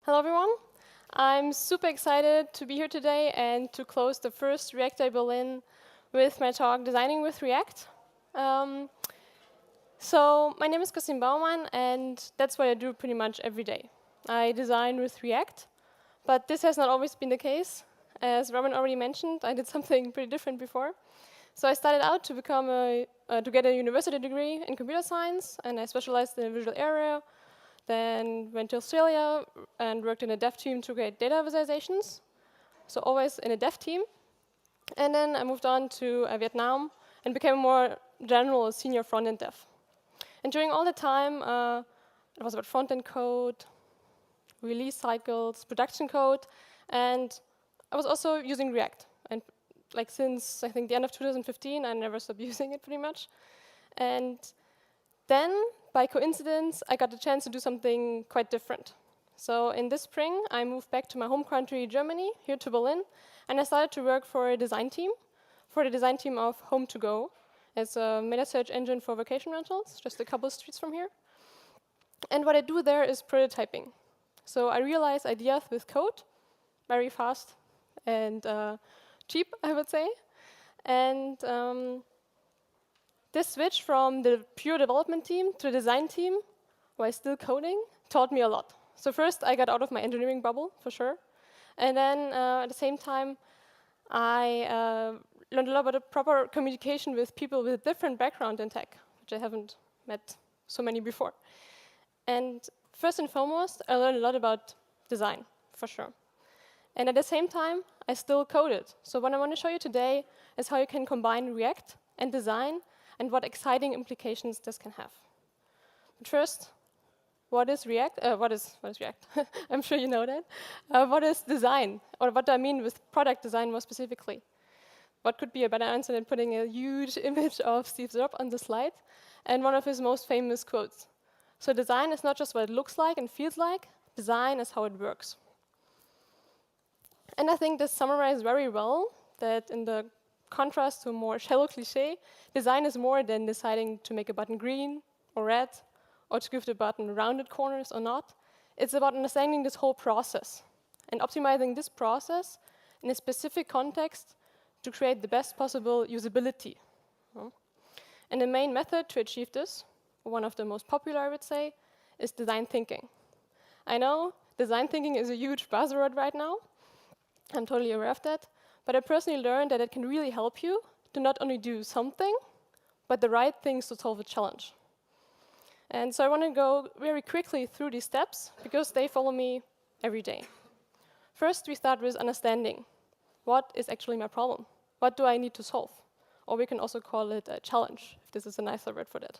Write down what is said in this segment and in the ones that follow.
Hello everyone. I'm super excited to be here today and to close the first React Day Berlin with my talk, Designing with React. So my name is Kristin Baumann, and that's what I do pretty much every day. I design with React, but this has not always been the case. As Robin already mentioned, I did something pretty different before. So I started out to become to get a university degree in computer science, and I specialized in the visual area. Then went to Australia and worked in a dev team to create data visualizations. So always in a dev team. And then I moved on to Vietnam and became a more general senior front-end dev. And during all the time, it was about front-end code, release cycles, production code, and I was also using React. And like since I think the end of 2015, I never stopped using it pretty much. And then, by coincidence, I got the chance to do something quite different. So in this spring, I moved back to my home country, Germany, here to Berlin, and I started to work for a design team, for the design team of Home2Go. It's a meta search engine for vacation rentals, just a couple streets from here. And what I do there is prototyping. So I realize ideas with code, very fast and cheap, I would say. And this switch from the pure development team to the design team, while still coding, taught me a lot. So first, I got out of my engineering bubble, for sure. And then, at the same time, I learned a lot about the proper communication with people with a different background in tech, which I haven't met so many before. And first and foremost, I learned a lot about design, for sure. And at the same time, I still coded. So what I want to show you today is how you can combine React and design and what exciting implications this can have. But first, what is React? What is React? I'm sure you know that. What is design? Or what do I mean with product design more specifically? What could be a better answer than putting a huge image of Steve Jobs on the slide and one of his most famous quotes? So design is not just what it looks like and feels like. Design is how it works. And I think this summarizes very well that in the contrast to a more shallow cliche, design is more than deciding to make a button green or red, or to give the button rounded corners or not. It's about understanding this whole process and optimizing this process in a specific context to create the best possible usability. And the main method to achieve this, one of the most popular, I would say, is design thinking. I know design thinking is a huge buzzword right now. I'm totally aware of that. But I personally learned that it can really help you to not only do something, but the right things to solve a challenge. And so I want to go very quickly through these steps, because they follow me every day. First, we start with understanding. What is actually my problem? What do I need to solve? Or we can also call it a challenge, if this is a nicer word for that.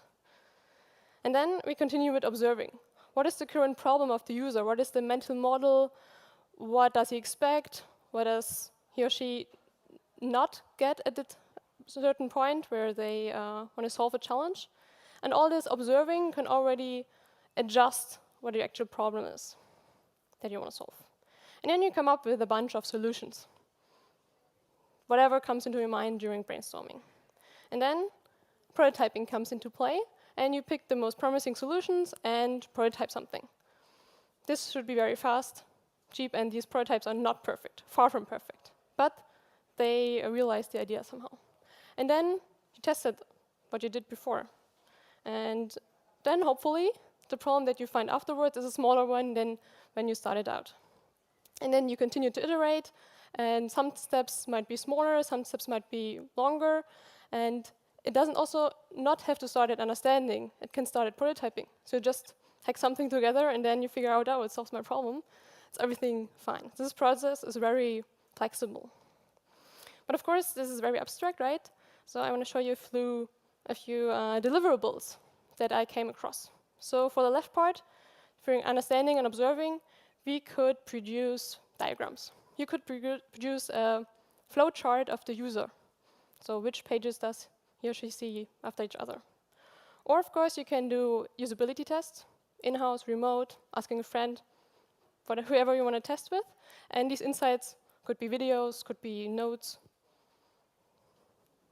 And then we continue with observing. What is the current problem of the user? What is the mental model? What does he expect? What does he or she not get at a certain point where they want to solve a challenge? And all this observing can already adjust what the actual problem is that you want to solve. And then you come up with a bunch of solutions, whatever comes into your mind during brainstorming. And then prototyping comes into play, and you pick the most promising solutions and prototype something. This should be very fast, cheap, and these prototypes are not perfect, far from perfect. But they realize the idea somehow. And then you tested what you did before. And then hopefully the problem that you find afterwards is a smaller one than when you started out. And then you continue to iterate, and some steps might be smaller, some steps might be longer, and it doesn't also not have to start at understanding. It can start at prototyping. So you just hack something together, and then you figure out, oh, it solves my problem. It's everything fine. This process is very flexible. But of course, this is very abstract, right? So I want to show you a few deliverables that I came across. So for the left part, for understanding and observing, we could produce diagrams. You could produce a flow chart of the user. So which pages does he or she see after each other? Or of course, you can do usability tests, in-house, remote, asking a friend, whoever you want to test with. And these insights could be videos, could be notes.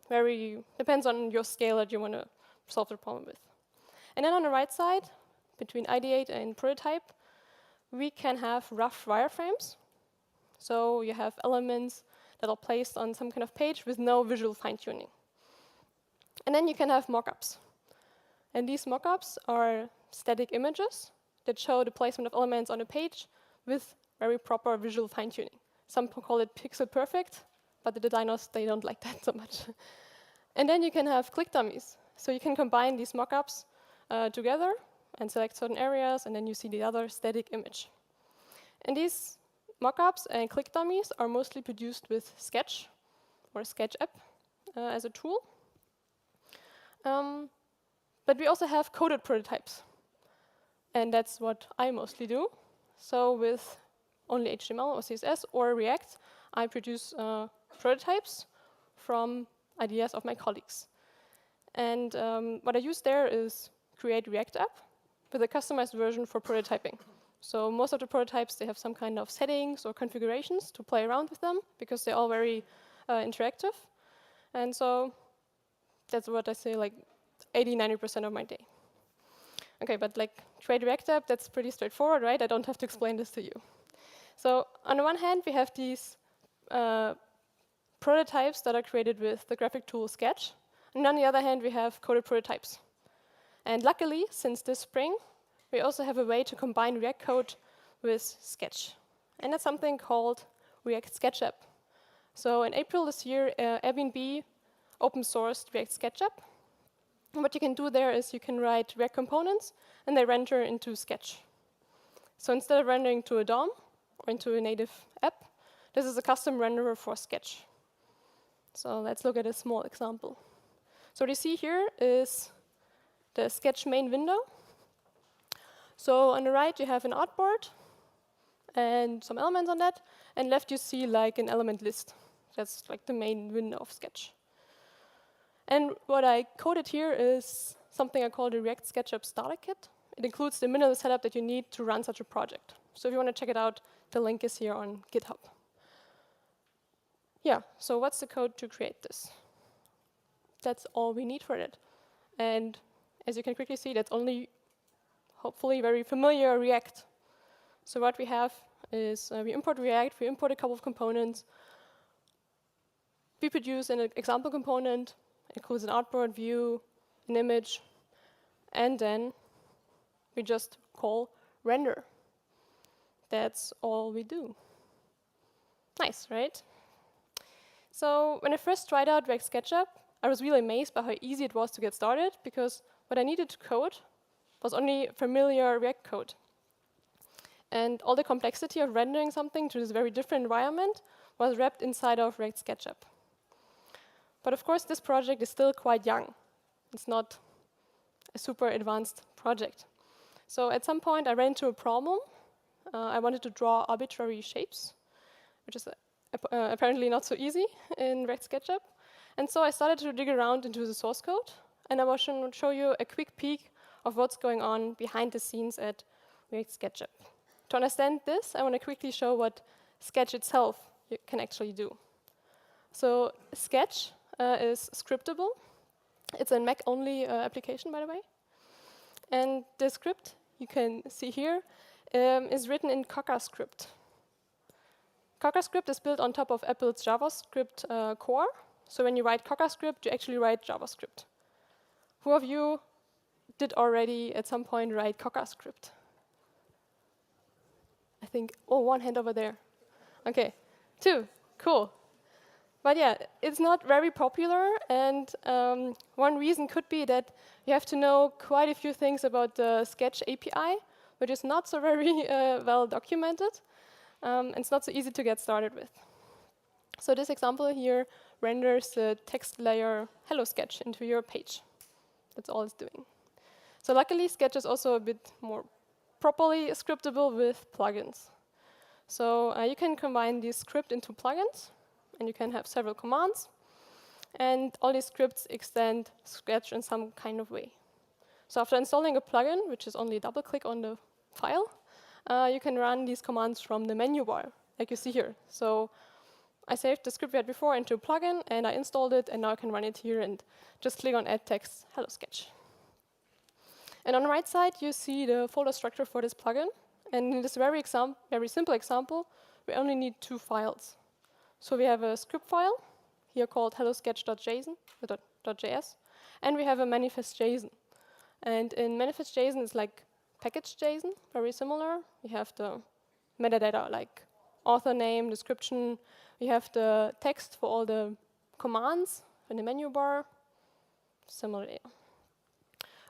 Depends on your scale that you want to solve the problem with. And then on the right side, between ideate and prototype, we can have rough wireframes. So you have elements that are placed on some kind of page with no visual fine-tuning. And then you can have mockups. And these mockups are static images that show the placement of elements on a page with very proper visual fine-tuning. Some call it pixel perfect, but the designers, they don't like that so much. And then you can have click dummies. So you can combine these mockups together and select certain areas, and then you see the other static image. And these mockups and click dummies are mostly produced with Sketch or SketchApp as a tool. But we also have coded prototypes. And that's what I mostly do. So with only HTML or CSS or React, I produce prototypes from ideas of my colleagues. And what I use there is create React app with a customized version for prototyping. So most of the prototypes, they have some kind of settings or configurations to play around with them because they're all very interactive. And so that's what I say, like 80–90% of my day. Okay, but like create React app, that's pretty straightforward, right? I don't have to explain this to you. So on the one hand, we have these prototypes that are created with the graphic tool Sketch. And on the other hand, we have coded prototypes. And luckily, since this spring, we also have a way to combine React code with Sketch. And that's something called react-sketchapp. So in April this year, Airbnb open sourced react-sketchapp. And what you can do there is you can write React components, and they render into Sketch. So instead of rendering to a DOM or into a native app, this is a custom renderer for Sketch. So let's look at a small example. So what you see here is the Sketch main window. So on the right, you have an artboard and some elements on that. And left, you see like an element list. That's like the main window of Sketch. And what I coded here is something I call the react-sketchapp starter kit. It includes the minimal setup that you need to run such a project. So if you want to check it out, the link is here on GitHub. Yeah, so what's the code to create this? That's all we need for it. And as you can quickly see, that's only hopefully very familiar React. So what we have is we import React, we import a couple of components, we produce an example component, it includes an artboard view, an image, and then we just call render. That's all we do. Nice, right? So when I first tried out react-sketchapp, I was really amazed by how easy it was to get started, because what I needed to code was only familiar React code. And all the complexity of rendering something to this very different environment was wrapped inside of react-sketchapp. But of course, this project is still quite young. It's not a super advanced project. So at some point, I ran into a problem. I wanted to draw arbitrary shapes, which is apparently not so easy in react-sketchapp. And so I started to dig around into the source code. And I will show you a quick peek of what's going on behind the scenes at react-sketchapp. To understand this, I want to quickly show what Sketch itself can actually do. So Sketch is scriptable. It's a Mac-only application, by the way. And the script you can see here is written in CoccasScript. CoccasScript is built on top of Apple's JavaScript core. So when you write CoccasScript, you actually write JavaScript. Who of you did already at some point write CoccasScript? I think, oh, one hand over there. OK, 2, cool. But yeah, it's not very popular, and one reason could be that you have to know quite a few things about the Sketch API, which is not so very well documented, and it's not so easy to get started with. So this example here renders the text layer Hello Sketch into your page. That's all it's doing. So luckily, Sketch is also a bit more properly scriptable with plugins. So you can combine this script into plugins, and you can have several commands. And all these scripts extend Sketch in some kind of way. So after installing a plugin, which is only a double click on the file, you can run these commands from the menu bar, like you see here. So I saved the script we had before into a plugin, and I installed it, and now I can run it here and just click on Add Text, Hello Sketch. And on the right side, you see the folder structure for this plugin. And in this very simple example, we only need 2 files. So we have a script file, here called hellosketch.json, .js, and we have a manifest.json. And in manifest.json, it's like package.json, very similar. We have the metadata, like author name, description. We have the text for all the commands in the menu bar, similar there.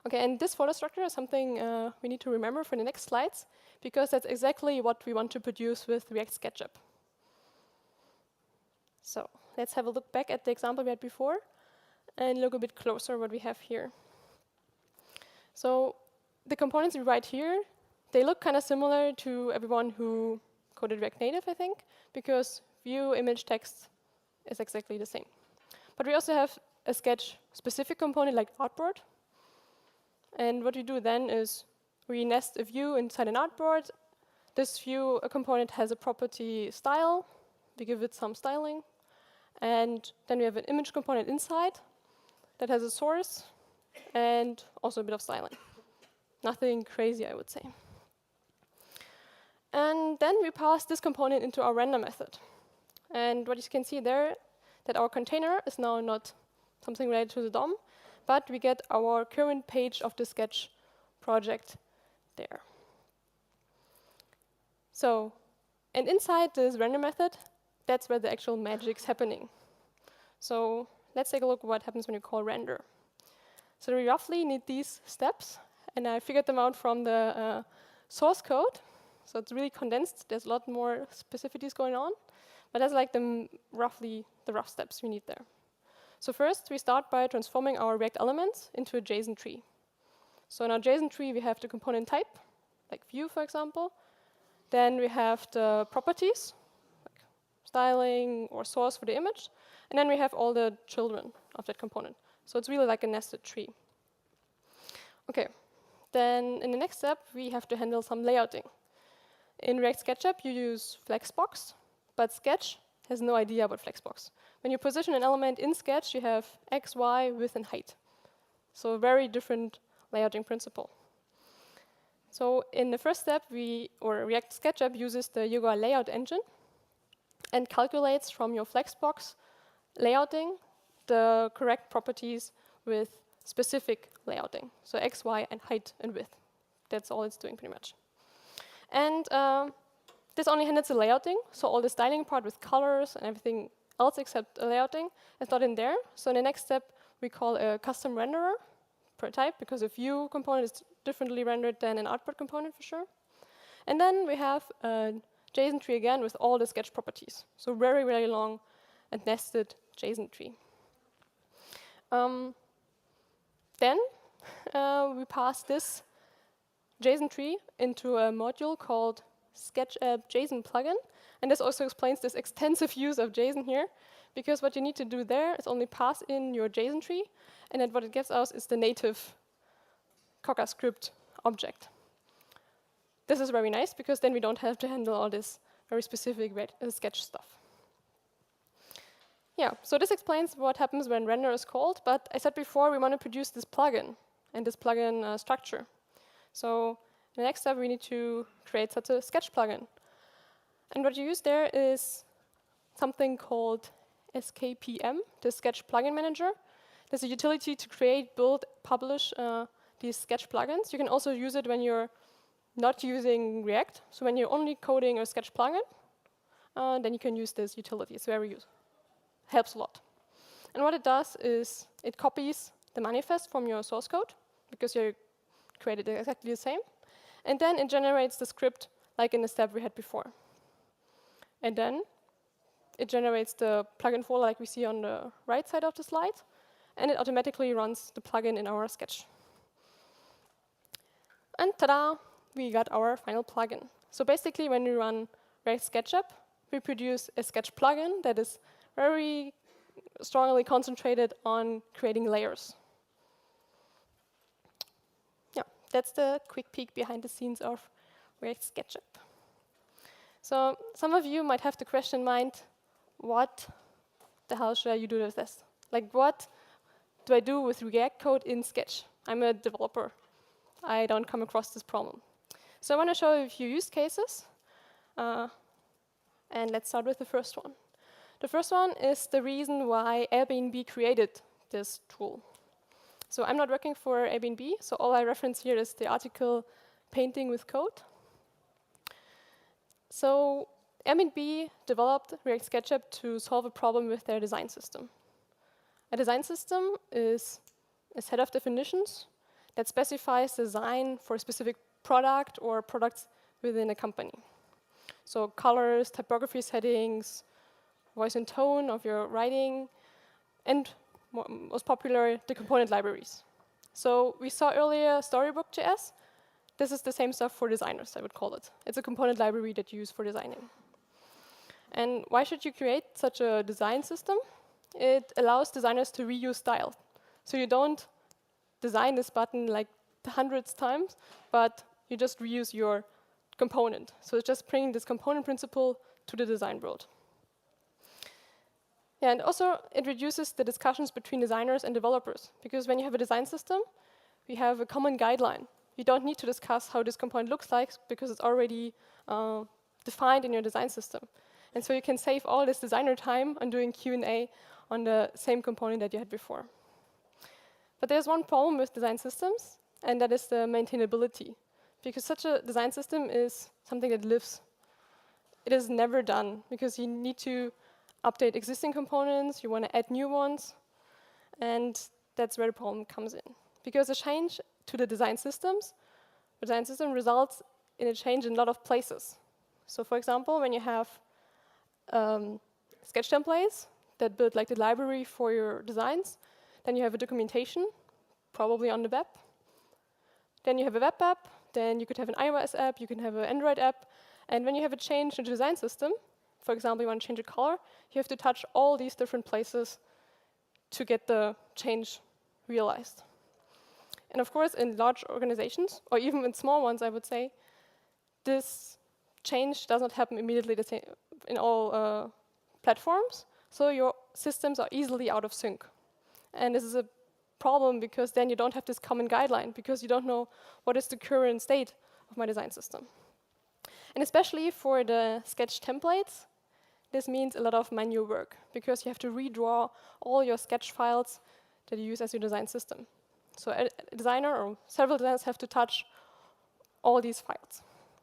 Okay, and this folder structure is something we need to remember for the next slides, because that's exactly what we want to produce with react-sketchapp. So let's have a look back at the example we had before and look a bit closer what we have here. So the components we write here, they look kind of similar to everyone who coded React Native, I think, because view, image, text is exactly the same. But we also have a sketch-specific component like artboard. And what we do then is we nest a view inside an artboard. This view component has a property style. We give it some styling. And then we have an image component inside that has a source and also a bit of styling. Nothing crazy, I would say. And then we pass this component into our render method. And what you can see there, that our container is now not something related to the DOM, but we get our current page of the sketch project there. So, and inside this render method, that's where the actual magic's happening. So let's take a look at what happens when you call render. So we roughly need these steps, and I figured them out from the source code. So it's really condensed. There's a lot more specificities going on, but that's like roughly the rough steps we need there. So first, we start by transforming our React elements into a JSON tree. So in our JSON tree, we have the component type, like view, for example. Then we have the properties, like styling or source for the image. And then we have all the children of that component. So it's really like a nested tree. OK, then in the next step, we have to handle some layouting. In react-sketchapp, you use flexbox, but Sketch has no idea about flexbox. When you position an element in Sketch, you have x, y, width, and height. So a very different layouting principle. So in the first step, react-sketchapp uses the Yuga layout engine and calculates from your flexbox layouting the correct properties with specific layouting. So x, y, and height and width. That's all it's doing pretty much. And this only handles the layouting, so all the styling part with colors and everything else except layouting is not in there. So in the next step, we call a custom renderer per type, because a view component is differently rendered than an artboard component for sure. And then we have a JSON tree again with all the sketch properties. So very, very long and nested JSON tree. Then we pass this JSON tree into a module called SketchApp JSON plugin. And this also explains this extensive use of JSON here, because what you need to do there is only pass in your JSON tree, and then what it gives us is the native CocoaScript object. This is very nice, because then we don't have to handle all this very specific sketch stuff. Yeah, so this explains what happens when render is called, but I said before we want to produce this plugin and this plugin structure. So the next step, we need to create such a sketch plugin. And what you use there is something called SKPM, the Sketch Plugin Manager. There's a utility to create, build, publish these sketch plugins. You can also use it when you're not using React. So when you're only coding a sketch plugin, then you can use this utility. It's very useful. Helps a lot. And what it does is it copies the manifest from your source code, because you created exactly the same. And then it generates the script like in the step we had before. And then it generates the plugin folder like we see on the right side of the slide. And it automatically runs the plugin in our sketch. And ta-da, we got our final plugin. So basically, when we run react-sketchapp, we produce a sketch plugin that is very strongly concentrated on creating layers. Yeah, that's the quick peek behind the scenes of react-sketchapp. So some of you might have the question in mind, what the hell should I do with this? Like, what do I do with React code in Sketch? I'm a developer. I don't come across this problem. So I want to show you a few use cases. And let's start with the first one. The first one is the reason why Airbnb created this tool. So I'm not working for Airbnb, so all I reference here is the article Painting with Code. So Airbnb developed react-sketchapp to solve a problem with their design system. A design system is a set of definitions that specifies design for a specific product or products within a company. So colors, typography settings, voice and tone of your writing, and most popular, the component libraries. So we saw earlier Storybook.js. This is the same stuff for designers, I would call it. It's a component library that you use for designing. And why should you create such a design system? It allows designers to reuse style. So you don't design this button like hundreds of times, but you just reuse your component. So it's just bringing this component principle to the design world. Yeah, and also it reduces the discussions between designers and developers, because when you have a design system, we have a common guideline. You don't need to discuss how this component looks like because it's already defined in your design system. And so you can save all this designer time on doing Q&A on the same component that you had before. But there's one problem with design systems, and that is the maintainability. Because such a design system is something that lives. It is never done, because you need to update existing components, you want to add new ones, and that's where the problem comes in. Because a change to the design system results in a change in a lot of places. So for example, when you have sketch templates that build like the library for your designs, then you have a documentation, probably on the web. Then you have a web app, then you could have an iOS app, you can have an Android app, and when you have a change in the design system, for example, you want to change a color, you have to touch all these different places to get the change realized. And of course, in large organizations, or even in small ones, I would say, this change does not happen immediately the same in all platforms, so your systems are easily out of sync. And this is a problem because then you don't have this common guideline, because you don't know what is the current state of my design system. And especially for the sketch templates, this means a lot of manual work, because you have to redraw all your sketch files that you use as your design system. So a designer or several designers have to touch all these files.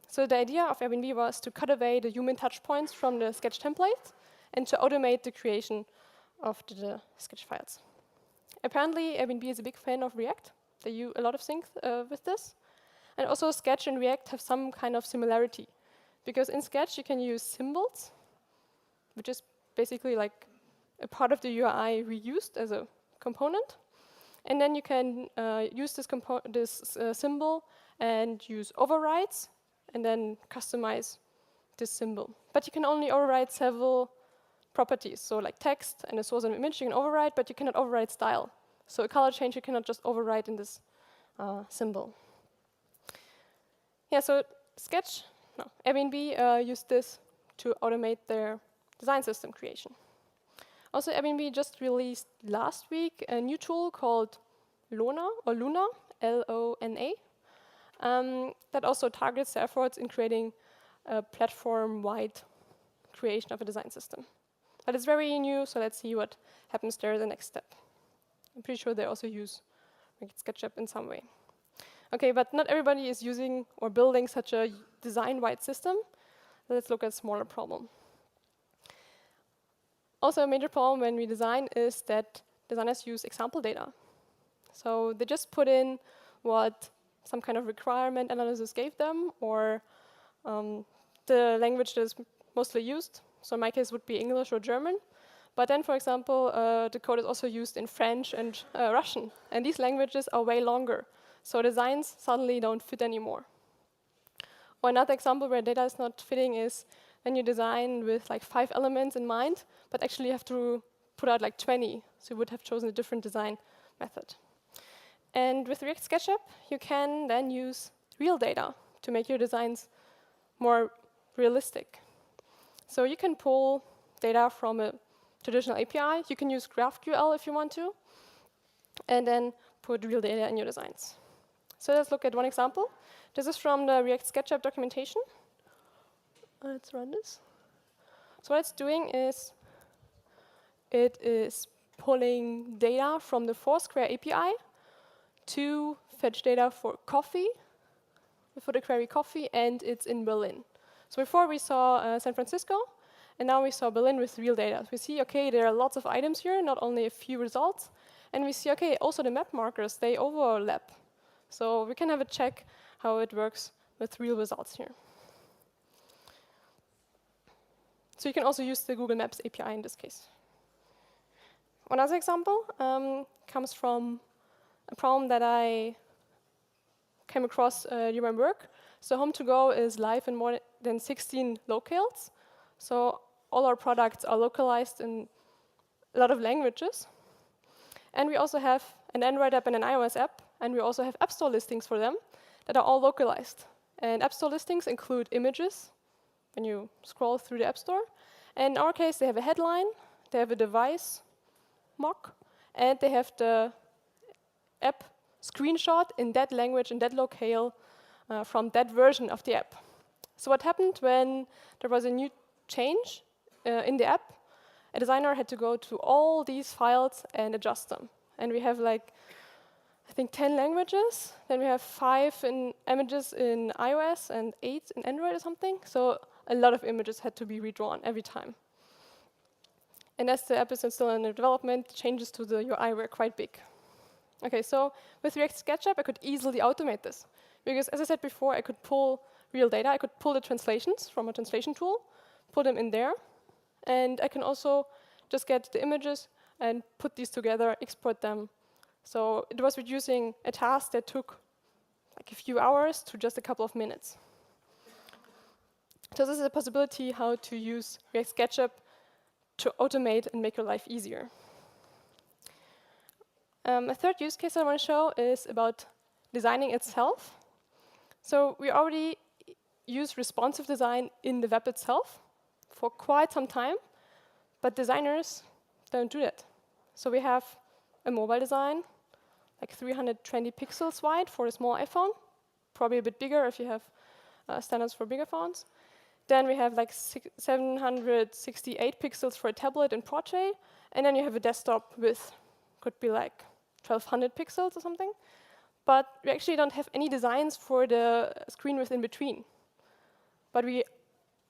So the idea of Airbnb was to cut away the human touch points from the sketch templates and to automate the creation of the sketch files. Apparently, Airbnb is a big fan of React. They do a lot of things with this. And also, Sketch and React have some kind of similarity, because in Sketch you can use symbols, which is basically like a part of the UI reused as a component. And then you can use this symbol and use overrides, and then customize this symbol. But you can only override several properties. So like text and a source and image you can override, but you cannot override style. So a color change you cannot just override in this symbol. Yeah, so Airbnb used this to automate their design system creation. Also, Airbnb just released last week a new tool called Luna, L-O-N-A, that also targets their efforts in creating a platform-wide creation of a design system. But it's very new, so let's see what happens there the next step. I'm pretty sure they also use react-sketchapp in some way. Okay, but not everybody is using or building such a design-wide system. Let's look at a smaller problem. Also, a major problem when we design is that designers use example data. So they just put in what some kind of requirement analysis gave them, or the language that is mostly used. So in my case, it would be English or German. But then, for example, the code is also used in French and Russian. And these languages are way longer. So designs suddenly don't fit anymore. Or another example where data is not fitting is when you design with like 5 elements in mind, but actually you have to put out like 20. So you would have chosen a different design method. And with react-sketchapp, you can then use real data to make your designs more realistic. So you can pull data from a traditional API. You can use GraphQL if you want to, and then put real data in your designs. So let's look at one example. This is from the react-sketchapp documentation. Let's run this. So what it's doing is it is pulling data from the Foursquare API to fetch data for coffee, for the query coffee, and it's in Berlin. So before we saw San Francisco, and now we saw Berlin with real data. So we see, okay, there are lots of items here, not only a few results. And we see, okay, also the map markers, they overlap. So we can have a check how it works with real results here. So you can also use the Google Maps API in this case. One other example comes from a problem that I came across during my work. So Home2Go is live in more than 16 locales. So all our products are localized in a lot of languages. And we also have an Android app and an iOS app, and we also have App Store listings for them that are all localized. And App Store listings include images when you scroll through the App Store. And in our case, they have a headline, they have a device mock, and they have the app screenshot in that language, in that locale, from that version of the app. So what happened when there was a new change in the app? A designer had to go to all these files and adjust them. And we have like, I think 10 languages. Then we have 5 images in iOS and 8 in Android or something. So a lot of images had to be redrawn every time. And as the app is still in development, changes to the UI were quite big. Okay, so with react-sketchapp, I could easily automate this. Because as I said before, I could pull real data. I could pull the translations from a translation tool, put them in there. And I can also just get the images and put these together, export them. So it was reducing a task that took like a few hours to just a couple of minutes. So this is a possibility how to use react-sketchapp to automate and make your life easier. A third use case I want to show is about designing itself. So we already use responsive design in the web itself for quite some time, but designers don't do that. So we have a mobile design, like 320 pixels wide for a small iPhone, probably a bit bigger if you have standards for bigger phones. Then we have like 768 pixels for a tablet in Portrait, and then you have a desktop with, could be like 1200 pixels or something. But we actually don't have any designs for the screen width in between. But we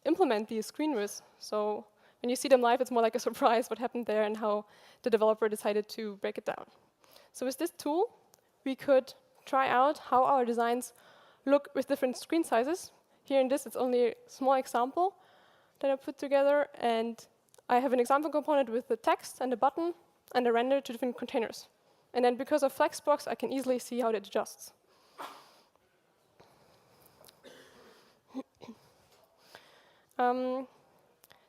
implement these screen widths. So when you see them live, it's more like a surprise what happened there and how the developer decided to break it down. So with this tool, we could try out how our designs look with different screen sizes. Here in this, it's only a small example that I put together. And I have an example component with the text and the button and a render to different containers. And then because of Flexbox, I can easily see how it adjusts.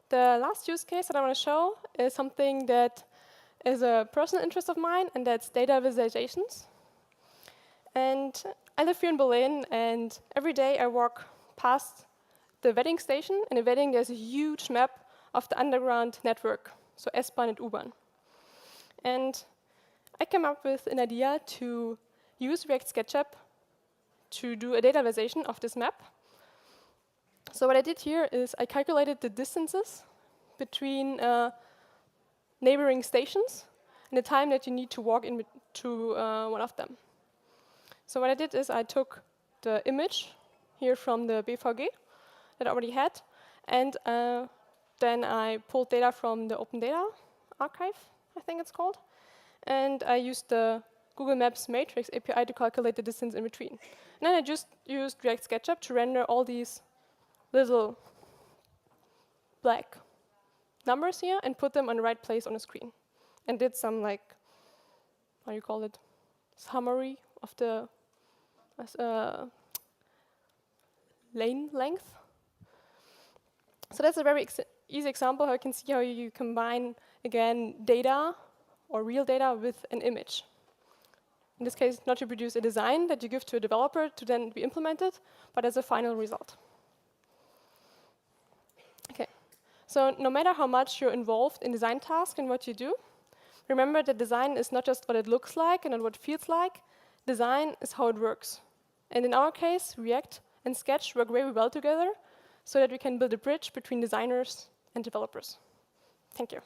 The last use case that I want to show is something that is a personal interest of mine, and that's data visualizations. And I live here in Berlin, and every day I walk past the wedding station. In a wedding, there's a huge map of the underground network, so S-Bahn and U-Bahn. And I came up with an idea to use react-sketchapp to do a data visualization of this map. So what I did here is I calculated the distances between neighboring stations and the time that you need to walk to one of them. So what I did is I took the image here from the BVG that I already had, and then I pulled data from the Open Data Archive, I think it's called. And I used the Google Maps Matrix API to calculate the distance in between. And then I just used react-sketchapp to render all these little black numbers here and put them on the right place on the screen. And did some, like, how do you call it, summary of the lane length. So that's a very easy example how you can see how you combine, again, data or real data with an image. In this case, not to produce a design that you give to a developer to then be implemented, but as a final result. Okay, so no matter how much you're involved in design tasks and what you do, remember that design is not just what it looks like and not what it feels like. Design is how it works. And in our case, React and Sketch work very well together so that we can build a bridge between designers and developers. Thank you.